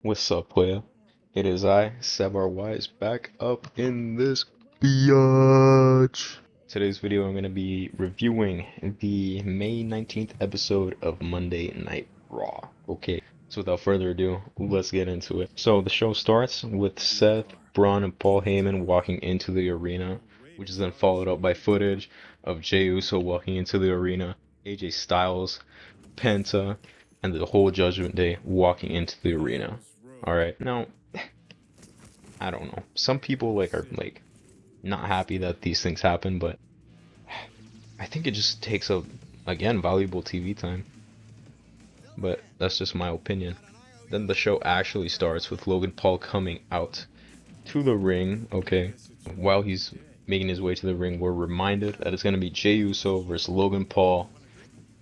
What's up, player? It is I, Sabar Wise, back up in this biatch. Today's video, I'm going to be reviewing the May 19th episode of Monday Night Raw. Okay, so without further ado, let's get into it. So the show starts with Seth, Braun, and Paul Heyman walking into the arena, which is then followed up by footage of Jey Uso walking into the arena, AJ Styles, Penta, and the whole Judgment Day walking into the arena. All right. Now, I don't know. Some people are not happy that these things happen, but I think it just takes up again valuable TV time. But that's just my opinion. Then the show actually starts with Logan Paul coming out to the ring, okay? While he's making his way to the ring, we're reminded that it's going to be Jey Uso versus Logan Paul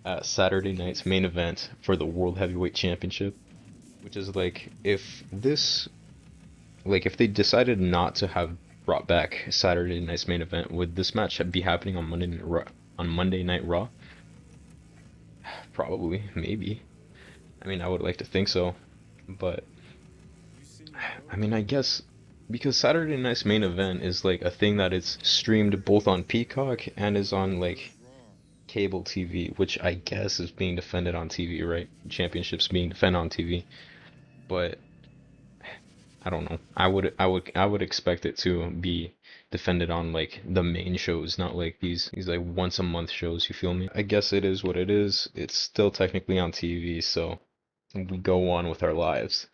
at Saturday night's main event for the World Heavyweight Championship, which is if they decided not to have brought back Saturday night's main event, would this match be happening on Monday Night Raw? Probably, maybe. I mean, I would like to think so, but I mean, I guess because Saturday night's main event is like a thing that is streamed both on Peacock and is on cable TV, which I guess is being defended on TV, right? Championships being defended on TV, but I don't know. I would expect it to be defended on the main shows, not like these once a month shows, you feel me? I guess it is what it is. It's still technically on TV, so we go on with our lives.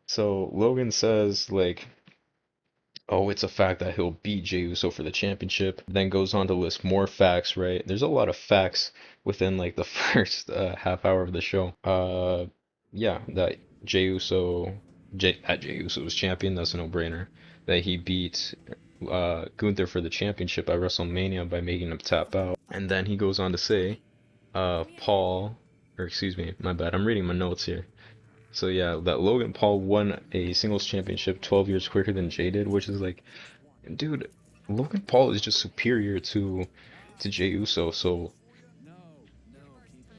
So Logan says oh, it's a fact that he'll beat Jey Uso for the championship. Then goes on to list more facts, right? There's a lot of facts within the first half hour of the show. Yeah, that Jey Uso Jey Uso was champion, that's a no-brainer. That he beat Gunther for the championship at WrestleMania by making him tap out. And then he goes on to say, excuse me, my bad, I'm reading my notes here. So yeah, that Logan Paul won a singles championship 12 years quicker than Jey did, which is dude, Logan Paul is just superior to Jey Uso, so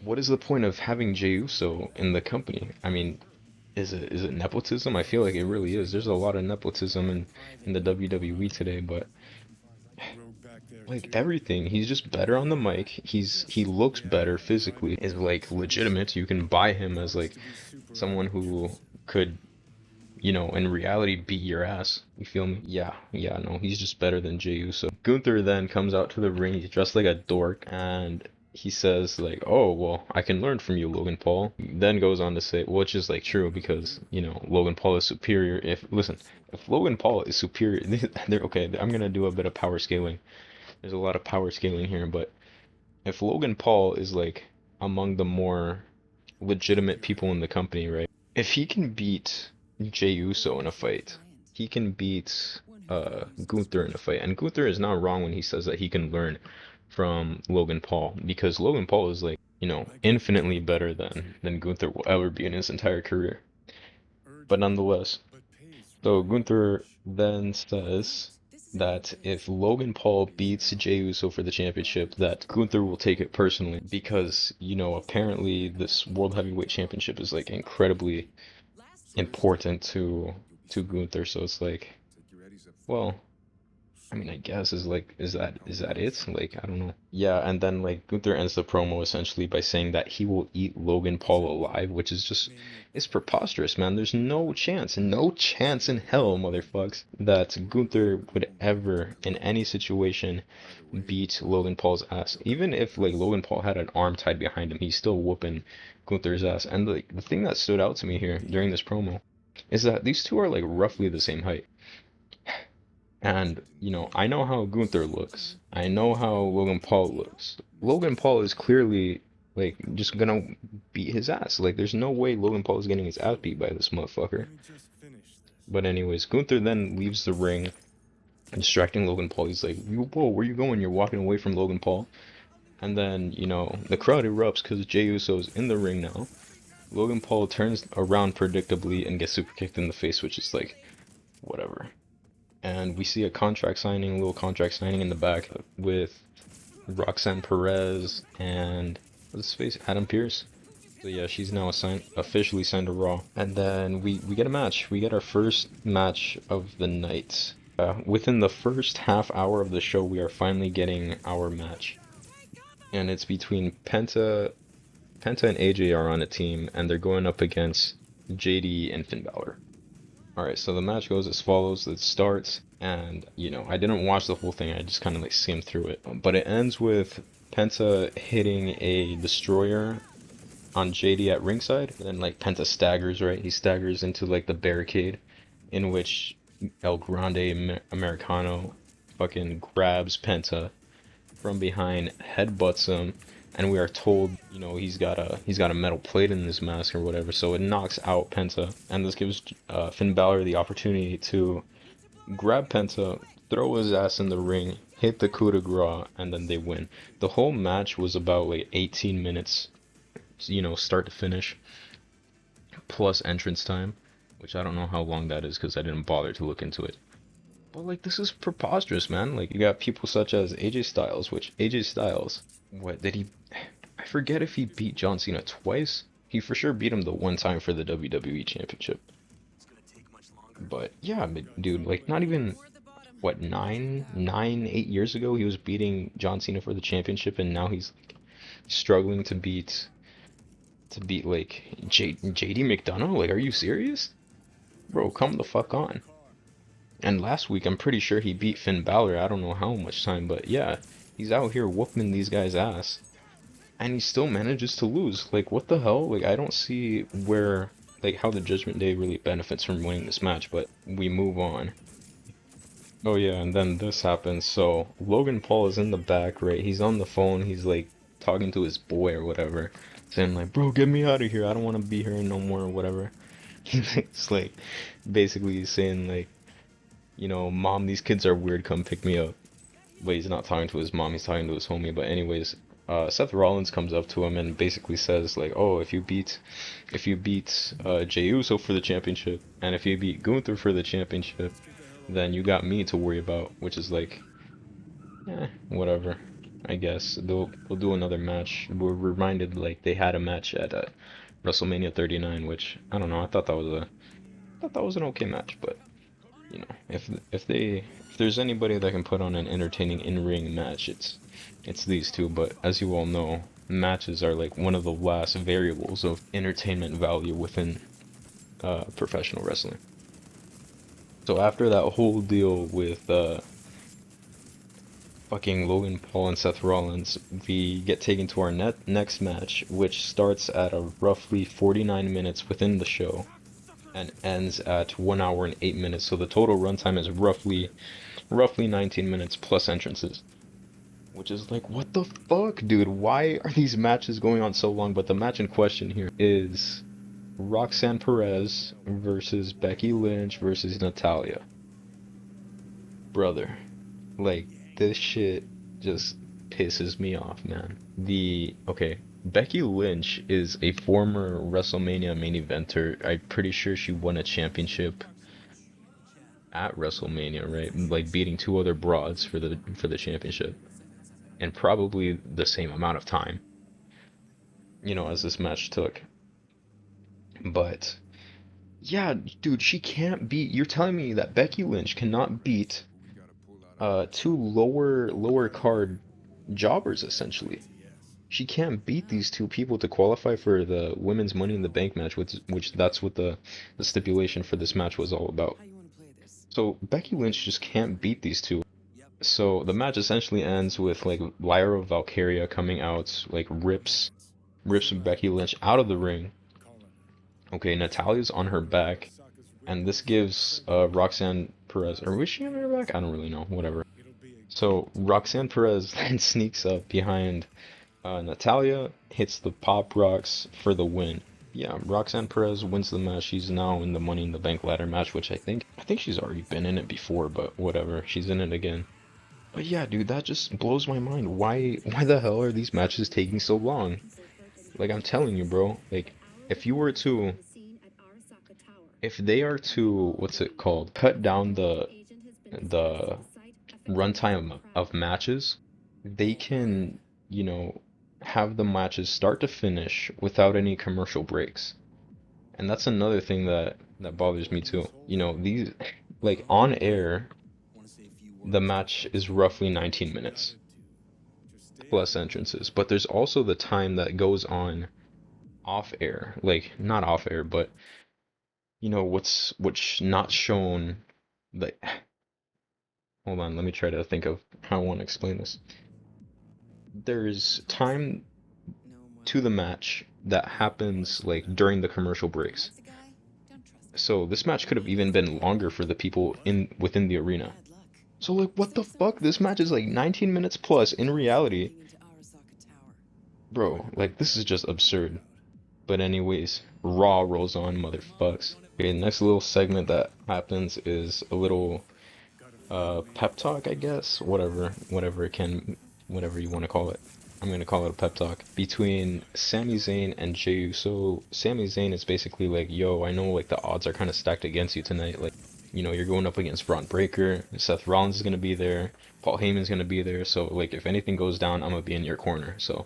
what is the point of having Jey Uso in the company? I mean, is it nepotism? I feel like it really is. There's a lot of nepotism in the WWE today, but everything, he's just better on the mic. He looks better physically. Is legitimate. You can buy him as someone who could, in reality beat your ass. You feel me? Yeah, no, he's just better than Jey Uso. Gunther then comes out to the ring. He's dressed like a dork, and he says oh, well, I can learn from you, Logan Paul. Then goes on to say, which is true, because Logan Paul is superior. If Logan Paul is superior, okay, I'm gonna do a bit of power scaling. There's a lot of power scaling here, but if Logan Paul is among the more legitimate people in the company, right? If he can beat Jey Uso in a fight, he can beat Gunther in a fight, and Gunther is not wrong when he says that he can learn from Logan Paul, because Logan Paul is infinitely better than Gunther will ever be in his entire career. But nonetheless, so Gunther then says that if Logan Paul beats Jey Uso for the championship, that Gunther will take it personally, because apparently this World Heavyweight Championship is incredibly important to Gunther. So it's well, I mean, I guess is that it? I don't know. Yeah, and then Gunther ends the promo essentially by saying that he will eat Logan Paul alive, which is just, it's preposterous, man. There's no chance in hell, motherfucks, that Gunther would ever in any situation beat Logan Paul's ass. Even if Logan Paul had an arm tied behind him, he's still whooping Gunther's ass. And the thing that stood out to me here during this promo is that these two are roughly the same height. And, I know how Gunther looks. I know how Logan Paul looks. Logan Paul is clearly, just gonna beat his ass. There's no way Logan Paul is getting his ass beat by this motherfucker. But anyways, Gunther then leaves the ring, distracting Logan Paul. He's like, whoa, where you going? You're walking away from Logan Paul. And then, the crowd erupts because Jey Uso's in the ring now. Logan Paul turns around predictably and gets super kicked in the face, which is whatever. And we see a little contract signing in the back with Roxanne Perez and what's his face, Adam Pearce. So yeah, she's now officially signed to Raw. And then we get a match. We get our first match of the night. Within the first half hour of the show, we are finally getting our match. And it's between Penta and AJ are on a team, and they're going up against JD and Finn Balor. Alright, so the match goes as follows. It starts, and, I didn't watch the whole thing, I just kind of like skimmed through it. But it ends with Penta hitting a destroyer on JD at ringside, and then like Penta staggers, right? He staggers into like the barricade, in which El Grande Americano fucking grabs Penta from behind, headbutts him, and we are told, he's got a metal plate in his mask or whatever, so it knocks out Penta, and this gives Finn Balor the opportunity to grab Penta, throw his ass in the ring, hit the coup de grace, and then they win. The whole match was about like 18 minutes, start to finish, plus entrance time, which I don't know how long that is because I didn't bother to look into it. But like this is preposterous, man. Like you got people such as AJ Styles, which AJ Styles, what did he? I forget if he beat John Cena twice. He for sure beat him the one time for the WWE Championship. But yeah, dude, like not even what 8 years ago he was beating John Cena for the championship, and now he's struggling to beat like JD McDonough. Like, are you serious, bro? Come the fuck on. And last week, I'm pretty sure he beat Finn Balor. I don't know how much time, but yeah, he's out here whooping these guys' ass, and he still manages to lose. Like, what the hell? Like, I don't see where, like, how the Judgment Day really benefits from winning this match, but we move on. Oh yeah, and then this happens. So Logan Paul is in the back, right? He's on the phone. He's like talking to his boy or whatever, saying like, "Bro, get me out of here. I don't want to be here no more or whatever." He's like basically saying like, "Mom, these kids are weird. Come pick me up." But he's not talking to his mom. He's talking to his homie. But anyways, Seth Rollins comes up to him and basically says like, "Oh, if you beat Jey Uso for the championship, and if you beat Gunther for the championship, then you got me to worry about," which is like, whatever. I guess they'll do another match. We're reminded like they had a match at WrestleMania 39, which I don't know. I thought that was an okay match, but if there's anybody that can put on an entertaining in-ring match, it's these two. But as you all know, matches are like one of the last variables of entertainment value within professional wrestling. So after that whole deal with fucking Logan Paul and Seth Rollins, we get taken to our next match, which starts at a roughly 49 minutes within the show and ends at 1 hour and 8 minutes. So the total runtime is roughly 19 minutes plus entrances. Which is like, what the fuck, dude? Why are these matches going on so long? But the match in question here is Roxanne Perez versus Becky Lynch versus Natalia. Brother, like, this shit just pisses me off, man. Okay, Becky Lynch is a former WrestleMania main eventer. I'm pretty sure she won a championship at WrestleMania, right? Like beating two other broads for the championship, and probably the same amount of time, as this match took. But yeah, dude, she can't beat. You're telling me that Becky Lynch cannot beat two lower card jobbers essentially. She can't beat these two people to qualify for the women's Money in the Bank match, which that's what the stipulation for this match was all about. So Becky Lynch just can't beat these two. So the match essentially ends with like Lyra Valkyria coming out, like rips Becky Lynch out of the ring. Okay, Natalia's on her back, and this gives Roxanne Perez, or was she on her back? I don't really know, whatever. So Roxanne Perez then sneaks up behind Natalia, hits the Pop Rocks for the win. Yeah, Roxanne Perez wins the match. She's now in the Money in the Bank ladder match, which I think she's already been in it before, but whatever. She's in it again. But yeah, dude, that just blows my mind. Why the hell are these matches taking so long? Like I'm telling you, bro. Like if you were to if they are to what's it called? Cut down the runtime of matches, they can, you know, have the matches start to finish without any commercial breaks. And that's another thing that bothers me too. You know, these like on air, the match is roughly 19 minutes plus entrances, but there's also the time that goes on off air, like not off air, but what's not shown. Like, hold on, let me try to think of how I want to explain this. There's time to the match that happens like during the commercial breaks. So this match could have even been longer for the people in within the arena. So like what the fuck? This match is like 19 minutes plus in reality. Bro, like this is just absurd. But anyways, Raw rolls on, motherfucks. Okay, next little segment that happens is a little pep talk, I guess. Whatever you want to call it. I'm gonna call it a pep talk between Sami Zayn and Jey Uso. Sami Zayn is basically like, yo, I know like the odds are kind of stacked against you tonight. Like, you're going up against Braun Breaker. Seth Rollins is gonna be there. Paul Heyman's gonna be there. So like, if anything goes down, I'm gonna be in your corner. So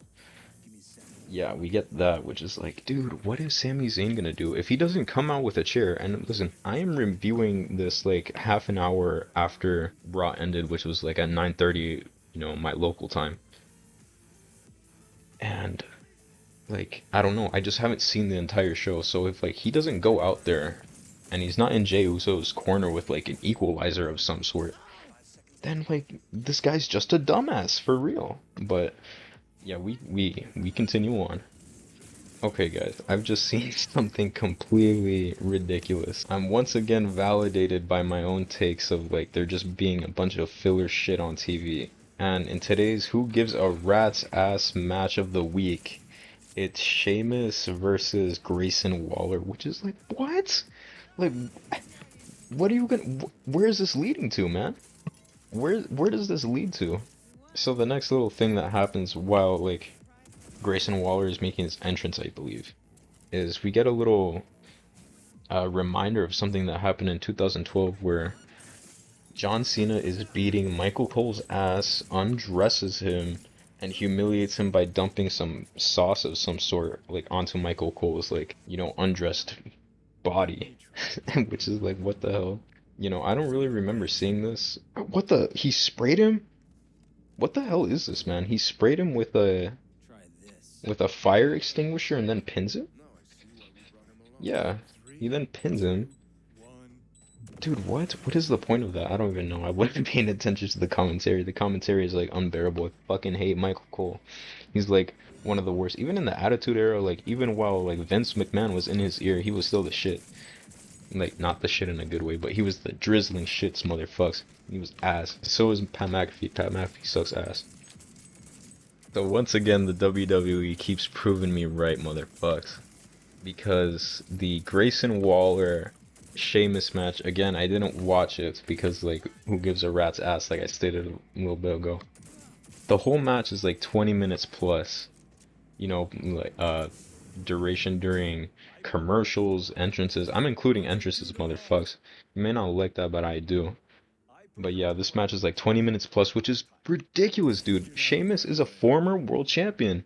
yeah, we get that, which is like, dude, what is Sami Zayn gonna do if he doesn't come out with a chair? And listen, I am reviewing this like half an hour after Raw ended, which was like at 9:30, my local time. And like, I don't know, I just haven't seen the entire show. So if like he doesn't go out there and he's not in Jey Uso's corner with like an equalizer of some sort, then like this guy's just a dumbass for real. But yeah, we continue on. Okay, guys, I've just seen something completely ridiculous. I'm once again validated by my own takes of like there just being a bunch of filler shit on TV. And in today's Who Gives a Rat's Ass match of the week, it's Sheamus versus Grayson Waller, which is like, what? Like, what are you gonna, where is this leading to, man? Where does this lead to? So the next little thing that happens while like Grayson Waller is making his entrance, I believe, is we get a little reminder of something that happened in 2012 where John Cena is beating Michael Cole's ass, undresses him, and humiliates him by dumping some sauce of some sort like onto Michael Cole's like, undressed body. Which is like, what the hell? I don't really remember seeing this. What the? He sprayed him? What the hell is this, man? He sprayed him with a fire extinguisher and then pins him? Yeah, he then pins him. Dude, what? What is the point of that? I don't even know. I wasn't paying attention to the commentary. The commentary is like unbearable. I fucking hate Michael Cole. He's like one of the worst. Even in the Attitude Era, like even while like Vince McMahon was in his ear, he was still the shit. Like not the shit in a good way, but he was the drizzling shits, motherfucks. He was ass. So is Pat McAfee. Pat McAfee sucks ass. So once again, the WWE keeps proving me right, motherfucks. Because the Grayson Waller Sheamus match, again, I didn't watch it because, like, who gives a rat's ass, like I stated a little bit ago. The whole match is like 20 minutes plus, like, duration during commercials, entrances. I'm including entrances, motherfucks. You may not like that, but I do. But yeah, this match is like 20 minutes plus, which is ridiculous, dude. Sheamus is a former world champion.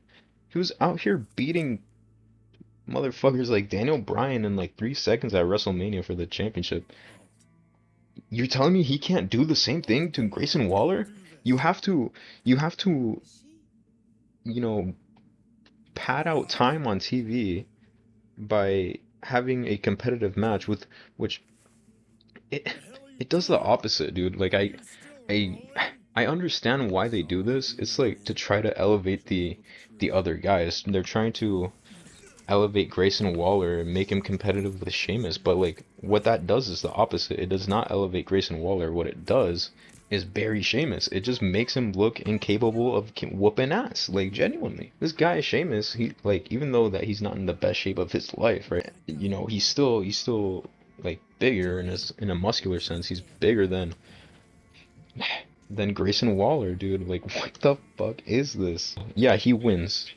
He was out here beating motherfuckers like Daniel Bryan in like 3 seconds at WrestleMania for the championship. You're telling me he can't do the same thing to Grayson Waller? You have to, you have to, you know, pad out time on TV by having a competitive match with which it it does the opposite, dude. Like I I understand why they do this. It's like to try to elevate the other guys. They're trying to elevate Grayson Waller and make him competitive with Sheamus, but like what that does is the opposite. It does not elevate Grayson Waller. What it does is bury Sheamus. It just makes him look incapable of whooping ass. Like genuinely, this guy Sheamus, he like even though that he's not in the best shape of his life, right? He's still like bigger in a muscular sense. He's bigger than Grayson Waller, dude. Like what the fuck is this? Yeah, he wins.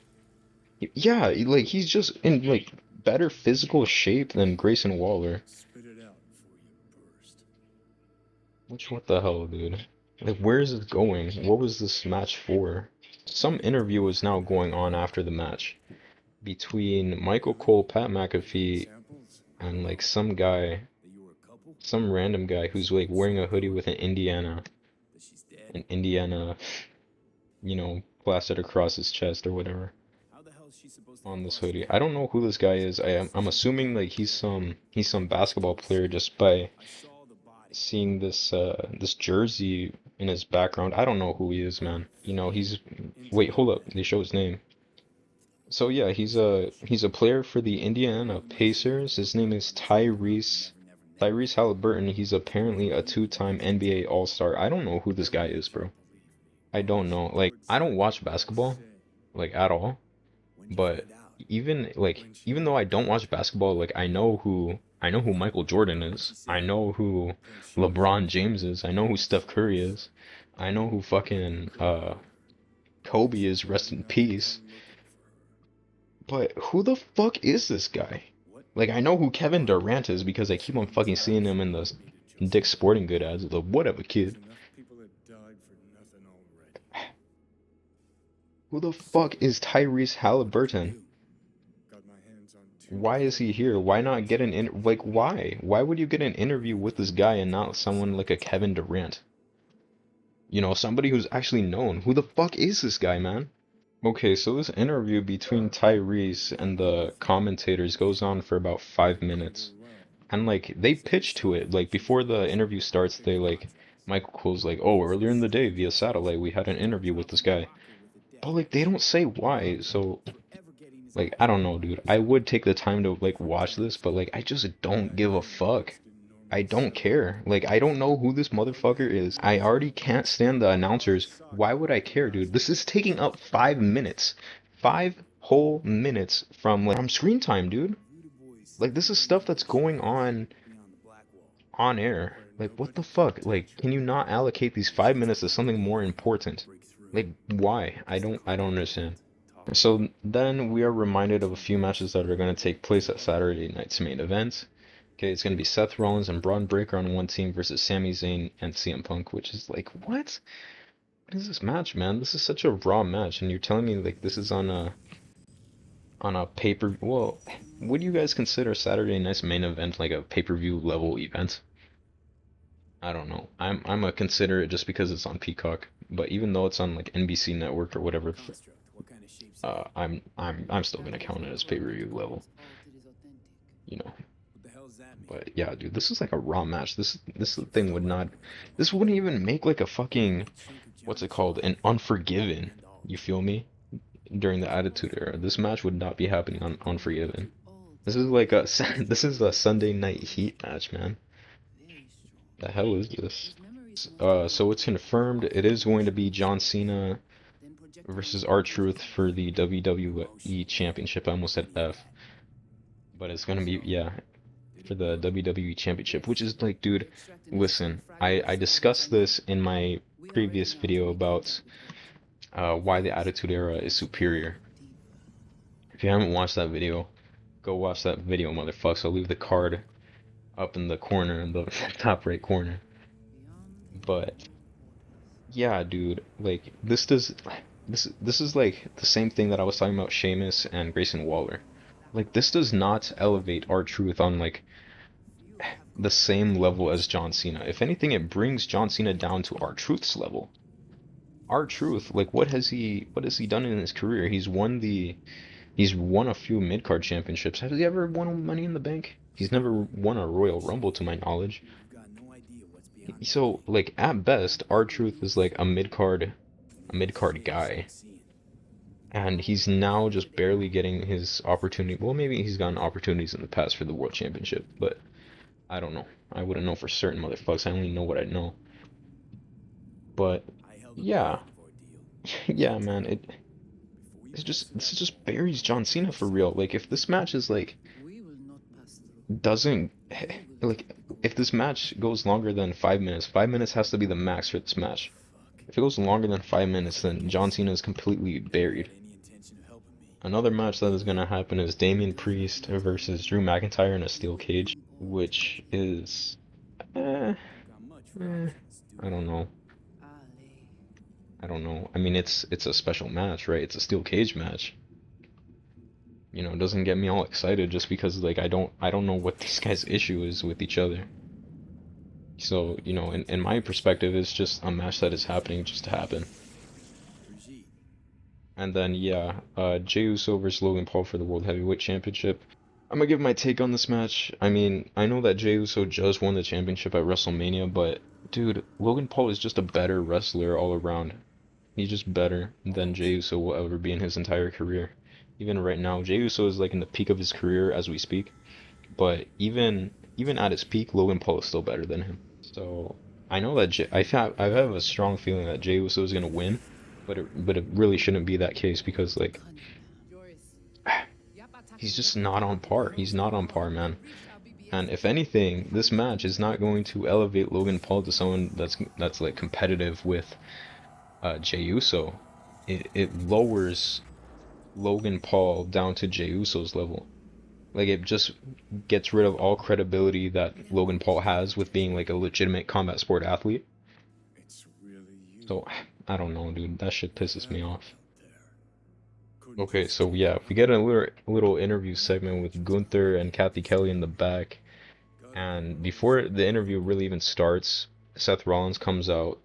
Yeah, like he's just in like better physical shape than Grayson Waller. Which what the hell, dude? Like where is this going? What was this match for? some interview is now going on after the match between Michael Cole, Pat McAfee, and like some guy, some random guy who's like wearing a hoodie with an Indiana, plastered across his chest or whatever on this hoodie. I don't know who this guy is. I'm assuming like he's some basketball player just by seeing this jersey in his background. I don't know who he is, man. He's wait, hold up. They show his name. So yeah, he's a player for the Indiana Pacers. His name is Tyrese Halliburton. He's apparently a two-time NBA All-Star. I don't know who this guy is, bro. I don't know. Like, I don't watch basketball, like at all. But even though I don't watch basketball, like I know who Michael Jordan is. I know who LeBron James is. I know who Steph Curry is. I know who fucking Kobe is, rest in peace. But who the fuck is this guy? Like I know who Kevin Durant is because I keep on fucking seeing him in the Dick's Sporting Good ads. The whatever kid. Who the fuck is Tyrese Halliburton? Why is he here? Why not get an in like why? Why would you get an interview with this guy and not someone like a Kevin Durant? Somebody who's actually known. Who the fuck is this guy, man? Okay, so this interview between Tyrese and the commentators goes on for about 5 minutes. And like they pitch to it. Like before the interview starts, they like Michael Cole's like, "Oh, earlier in the day via satellite, we had an interview with this guy." But like they don't say why. So like I don't know, dude. I would take the time to like watch this, but like I just don't give a fuck. I don't care. Like, I don't know who this motherfucker is. I already can't stand the announcers. Why would I care, dude? This is taking up 5 minutes. 5 whole minutes from screen time, dude. Like, this is stuff that's going on air. Like, what the fuck? Like, can you not allocate these 5 minutes to something more important? Like, why? I don't understand. So then we are reminded of a few matches that are going to take place at Saturday night's main event. Okay, it's going to be Seth Rollins and Braun Breaker on one team versus Sami Zayn and CM Punk, which is like, what? What is this match, man? This is such a raw match, and you're telling me like this is on a pay-per. Well, would you guys consider Saturday night's main event like a pay-per-view level event? I don't know. I'm a consider it just because it's on Peacock, but even though it's on like NBC Network or whatever, I'm still gonna count it as pay-per-view level, you know. But yeah, dude, this is like a raw match. This thing would not, this wouldn't even make like a fucking, what's it called, an Unforgiven. You feel me? During the Attitude Era, this match would not be happening on Unforgiven. This is like a this is a Sunday Night Heat match, man. The hell is this? So it's confirmed. It is going to be John Cena versus R-Truth for the WWE Championship. I almost said F, but it's gonna be, yeah, for the WWE Championship, which is like, dude, listen, I discussed this in my previous video about why the Attitude Era is superior. If you haven't watched that video, go watch that video, motherfuckers. I'll leave the card up in the corner, in the top right corner. But yeah, dude, like this is like the same thing that I was talking about Sheamus and Grayson Waller. Like this does not elevate R-Truth on like the same level as John Cena. If anything, it brings John Cena down to R-Truth's level. R-Truth, like what has he done in his career? He's won a few mid-card championships. Has he ever won Money in the Bank? He's never won a Royal Rumble to my knowledge. So like at best, R-Truth is like a mid-card guy. And he's now just barely getting his opportunity. Well, maybe he's gotten opportunities in the past for the World Championship, but I don't know. I wouldn't know for certain, motherfuckers. I only know what I know. But yeah, yeah, man. This just buries John Cena for real. Like if this match is like doesn't like if this match goes longer than 5 minutes, 5 minutes has to be the max for this match. If it goes longer than 5 minutes, then John Cena is completely buried. Another match that is gonna happen is Damian Priest versus Drew McIntyre in a steel cage, which is, I don't know. I don't know. I mean, it's a special match, right? It's a steel cage match. You know, it doesn't get me all excited just because like I don't know what these guys' issue is with each other. So, you know, in my perspective, it's just a match that is happening just to happen. And then yeah, Jey Uso versus Logan Paul for the World Heavyweight Championship. I'm gonna give my take on this match. I mean, I know that Jey Uso just won the championship at WrestleMania, but dude, Logan Paul is just a better wrestler all around. He's just better than Jey Uso will ever be in his entire career. Even right now, Jey Uso is like in the peak of his career as we speak, but even at his peak, Logan Paul is still better than him. So I know that I have a strong feeling that Jey Uso is gonna win, but it really shouldn't be that case because like he's just not on par. He's not on par, man. And if anything, this match is not going to elevate Logan Paul to someone that's like competitive with Jey Uso. It lowers Logan Paul down to Jey Uso's level. Like it just gets rid of all credibility that Logan Paul has with being like a legitimate combat sport athlete. So I don't know, dude. That shit pisses me off. Okay, so yeah, we get a little interview segment with Gunther and Kathy Kelly in the back, and before the interview really even starts, Seth Rollins comes out,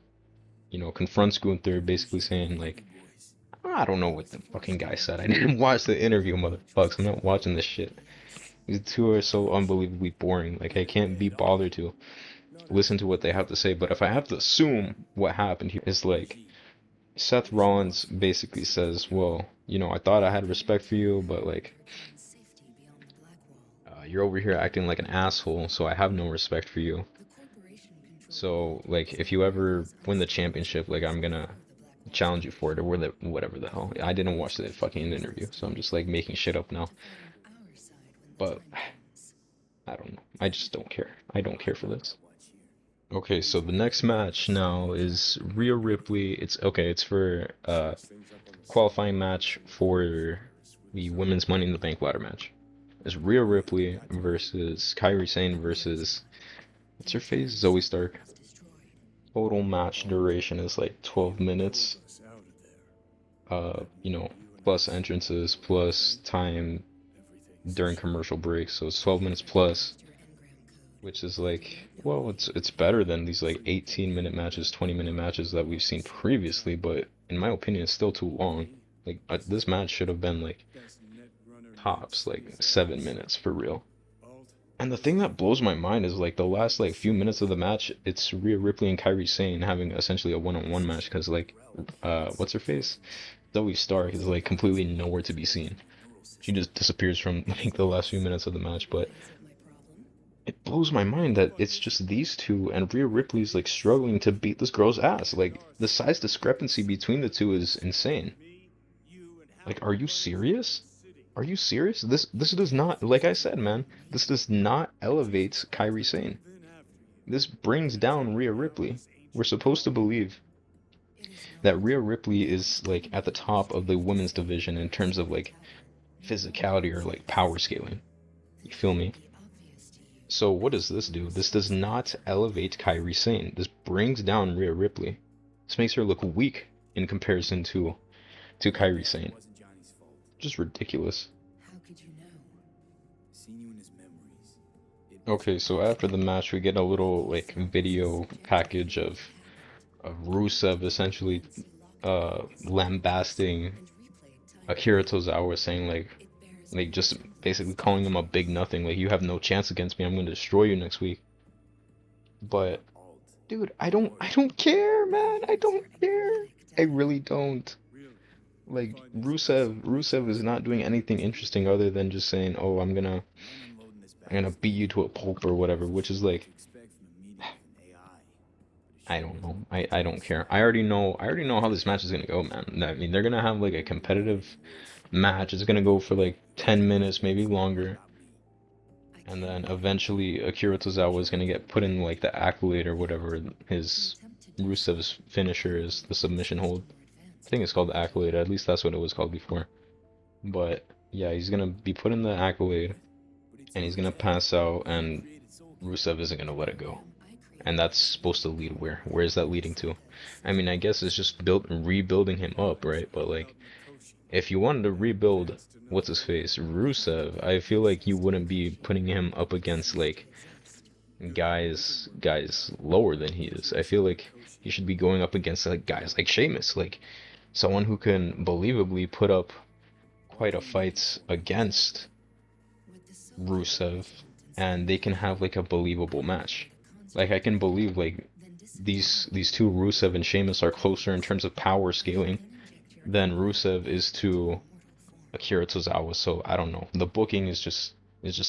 you know, confronts Gunther, basically saying like, I don't know what the fucking guy said. I didn't watch the interview, motherfuckers. I'm not watching this shit. These two are so unbelievably boring. Like I can't be bothered to listen to what they have to say. But if I have to assume what happened here is like Seth Rollins basically says, well, you know, I thought I had respect for you, but like you're over here acting like an asshole, so I have no respect for you. So like if you ever win the championship, like I'm gonna challenge you for it or whatever the hell. I didn't watch the fucking interview, so I'm just like making shit up now. But I don't know. I just don't care. I don't care for this. Okay, so the next match now is Rhea Ripley. It's okay, it's for qualifying match for the women's Money in the Bank ladder match. It's Rhea Ripley versus Kairi Sane versus what's her face? Zoe Stark. Total match duration is like 12 minutes. You know, plus entrances, plus time during commercial breaks, so it's 12 minutes plus, which is like, well, it's better than these like 18-minute matches, 20-minute matches that we've seen previously, but in my opinion, it's still too long. Like this match should have been like tops like 7 minutes for real. And the thing that blows my mind is like the last like few minutes of the match, it's Rhea Ripley and Kairi Sane having essentially a one-on-one match because like, what's her face? Zoe Stark is like completely nowhere to be seen. She just disappears from like the last few minutes of the match, but it blows my mind that it's just these two and Rhea Ripley's like struggling to beat this girl's ass. Like the size discrepancy between the two is insane. Like, are you serious? Are you serious? This does not, like I said, man, this does not elevate Kairi Sane. This brings down Rhea Ripley. We're supposed to believe that Rhea Ripley is like at the top of the women's division in terms of like physicality or like power scaling. You feel me? So what does this do? This does not elevate Kairi Sane. This brings down Rhea Ripley. This makes her look weak in comparison to Kairi Sane. Just ridiculous. Okay, so after the match, we get a little like video package of Rusev essentially lambasting Akira Tozawa, saying like just basically calling him a big nothing, like you have no chance against me, I'm gonna destroy you next week. But dude, I don't care, man. I don't care. I really don't. Like Rusev is not doing anything interesting other than just saying, "Oh, I'm gonna beat you to a pulp or whatever," which is like I don't know. I don't care. I already know how this match is gonna go, man. I mean, they're gonna have like a competitive match. It's gonna go for like 10 minutes, maybe longer. And then eventually Akira Tozawa is gonna get put in like the accolade or whatever his Rusev's finisher is, the submission hold. I think it's called the accolade, at least that's what it was called before. But yeah, he's gonna be put in the accolade and he's gonna pass out and Rusev isn't gonna let it go. And that's supposed to lead where? Where is that leading to? I mean, I guess it's just rebuilding him up, right? But like, if you wanted to rebuild what's his face, Rusev, I feel like you wouldn't be putting him up against like guys lower than he is. I feel like he should be going up against like guys like Sheamus, like someone who can believably put up quite a fight against Rusev, and they can have like a believable match. Like I can believe like these two, Rusev and Sheamus, are closer in terms of power scaling than Rusev is to Akira Tozawa. So I don't know. The booking is just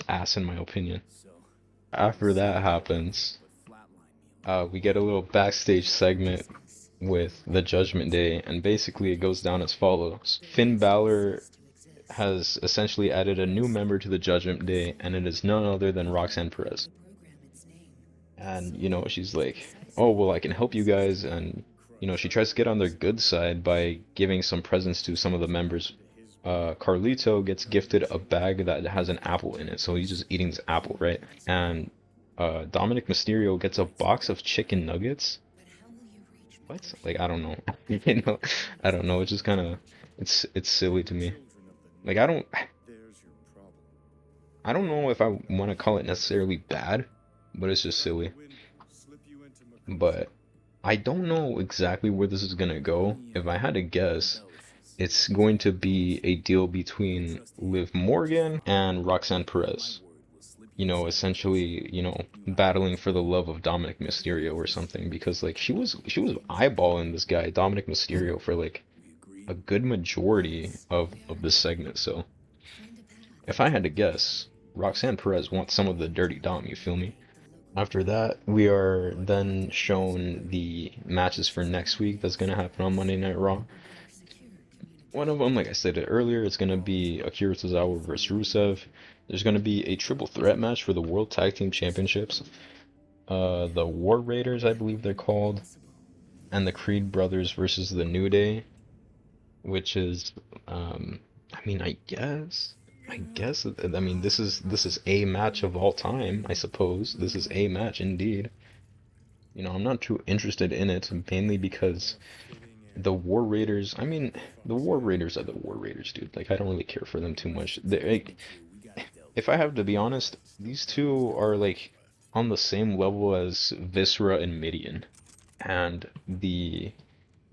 ass in my opinion. After that happens, we get a little backstage segment with the Judgment Day, and basically it goes down as follows. Finn Balor has essentially added a new member to the Judgment Day, and it is none other than Roxanne Perez. And, you know, she's like, oh, well, I can help you guys. And, you know, she tries to get on their good side by giving some presents to some of the members. Carlito gets gifted a bag that has an apple in it, so he's just eating this apple, right? And Dominic Mysterio gets a box of chicken nuggets. What? Like, I don't know. You know, I don't know. It's just kind of, it's silly to me. Like, I don't know if I want to call it necessarily bad, but it's just silly. But I don't know exactly where this is gonna go. If I had to guess, it's going to be a deal between Liv Morgan and Roxanne Perez. You know, essentially, you know, battling for the love of Dominic Mysterio or something, because like she was eyeballing this guy, Dominic Mysterio, for like a good majority of this segment. So if I had to guess, Roxanne Perez wants some of the dirty Dom, you feel me? After that, we are then shown the matches for next week that's going to happen on Monday Night Raw. One of them, like I said earlier, is going to be Akira Tozawa versus Rusev. There's going to be a triple threat match for the World Tag Team Championships. The War Raiders, I believe they're called, and the Creed Brothers versus the New Day, which is, I mean, I mean, this is a match of all time, I suppose. This is a match indeed. You know, I'm not too interested in it, mainly because the War Raiders, I mean, the War Raiders are the War Raiders, dude. Like, I don't really care for them too much. Like, if I have to be honest, these two are like on the same level as Viscera and Midian. And the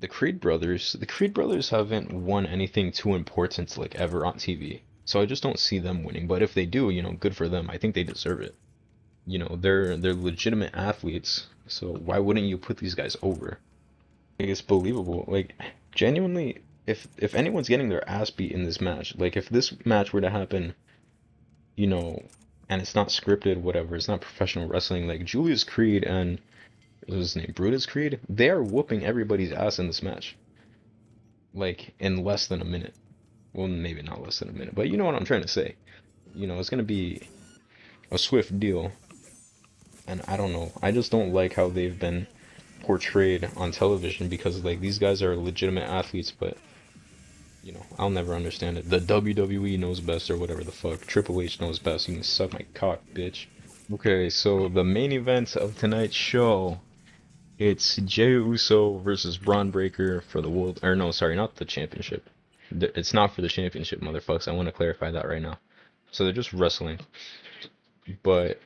Creed brothers haven't won anything too important like ever on TV. So I just don't see them winning. But if they do, you know, good for them. I think they deserve it. You know, they're legitimate athletes. So why wouldn't you put these guys over? Like it's believable. Like genuinely, if anyone's getting their ass beat in this match, like if this match were to happen, you know, and it's not scripted, whatever, it's not professional wrestling, like Julius Creed and what was his name, Brutus Creed, they are whooping everybody's ass in this match. Like in less than a minute. Well, maybe not less than a minute, but you know what I'm trying to say. You know, it's gonna be a swift deal. And I don't know. I just don't like how they've been portrayed on television because like these guys are legitimate athletes, but you know, I'll never understand it. The WWE knows best or whatever the fuck. Triple H knows best. You can suck my cock, bitch. Okay, so the main event of tonight's show, it's Jey Uso versus Braun Breaker for the world, or no, sorry, not the championship. It's not for the championship, motherfuckers. I want to clarify that right now. So they're just wrestling. But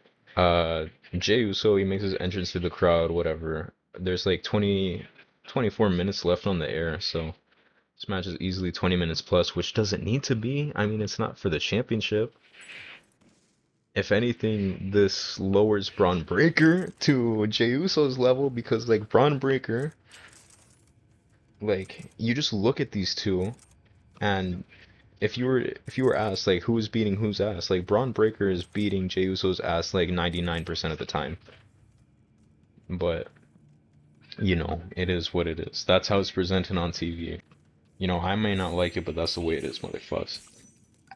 Jey Uso, he makes his entrance to the crowd, whatever. There's like 24 minutes left on the air, so this match is easily 20 minutes plus, which doesn't need to be. I mean, it's not for the championship. If anything, this lowers Braun Breaker to Jey Uso's level because like Braun Breaker, like you just look at these two, and if you were asked like who's beating whose ass, like Braun Breaker is beating Jey Uso's ass like 99% of the time. But you know, it is what it is. That's how it's presented on TV. You know, I may not like it, but that's the way it is, motherfuckers.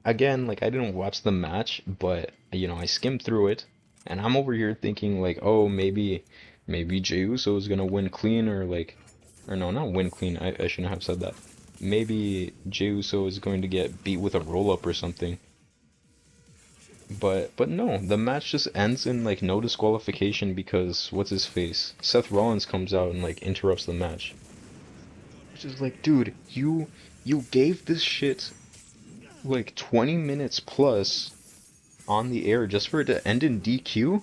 Again, like I didn't watch the match, but you know, I skimmed through it, and I'm over here thinking like, oh, maybe Jey Uso is gonna win clean, or like, or no, not win clean. I shouldn't have said that. Maybe Jey Uso is going to get beat with a roll up or something. But no, the match just ends in like no disqualification because what's his face? Seth Rollins comes out and like interrupts the match. Which is like, dude, you gave this shit like 20 minutes plus on the air just for it to end in DQ?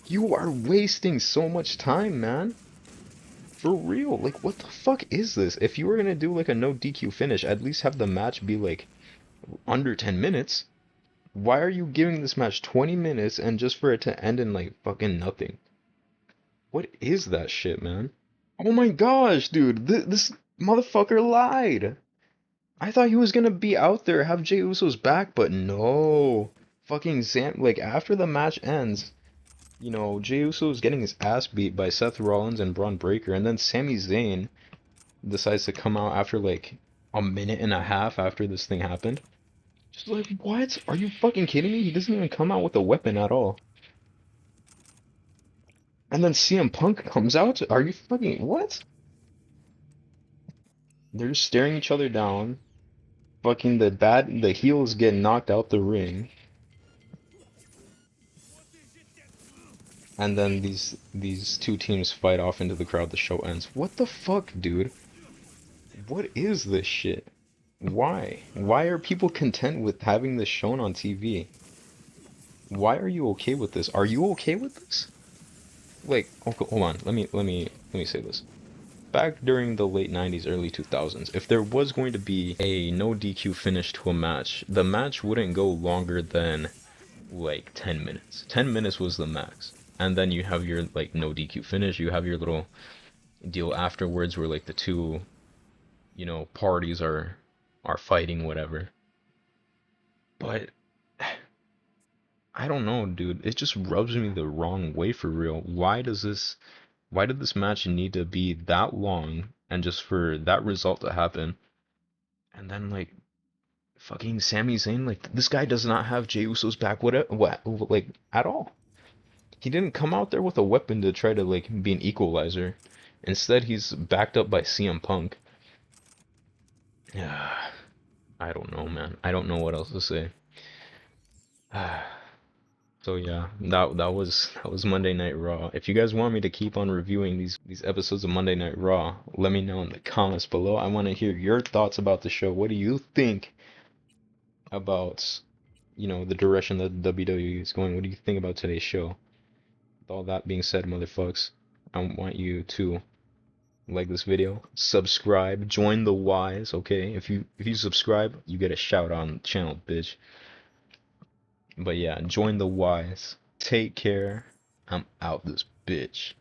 You are wasting so much time, man. For real. Like, what the fuck is this? If you were gonna do like a no DQ finish, at least have the match be like under 10 minutes. Why are you giving this match 20 minutes and just for it to end in like fucking nothing? What is that shit, man? Oh my gosh, dude. This motherfucker lied. I thought he was gonna be out there, have Jey Uso's back, but no. Fucking Sam, like after the match ends, Jey Uso is getting his ass beat by Seth Rollins and Braun Breaker, and then Sami Zayn decides to come out after like a minute and a half after this thing happened. Just like, what? Are you fucking kidding me? He doesn't even come out with a weapon at all. And then CM Punk comes out. Are you fucking what? They're just staring each other down. Fucking the heels get knocked out the ring. And then these two teams fight off into the crowd. The show ends. What the fuck, dude? What is this shit? Why? Why are people content with having this shown on TV? Why are you okay with this? Are you okay with this? Like, okay, hold on. Let me say this. Back during the late 90s, early 2000s, if there was going to be a no DQ finish to a match, the match wouldn't go longer than like 10 minutes. 10 minutes was the max. And then you have your like no DQ finish, you have your little deal afterwards where like the two, parties are fighting whatever. But I don't know, dude. It just rubs me the wrong way for real. Why did this match need to be that long and just for that result to happen? And then like fucking Sami Zayn, like this guy does not have Jey Uso's back, what, like at all. He didn't come out there with a weapon to try to like be an equalizer. Instead, he's backed up by CM Punk. Yeah, I don't know, man. I don't know what else to say. So yeah, that was Monday Night Raw. If you guys want me to keep on reviewing these episodes of Monday Night Raw, let me know in the comments below. I want to hear your thoughts about the show. What do you think about, the direction that WWE is going? What do you think about today's show? With all that being said, motherfucks, I want you to like this video, subscribe, join the Wise, okay? If you subscribe, you get a shout out on the channel, bitch. But yeah, join the Wise. Take care. I'm out this bitch.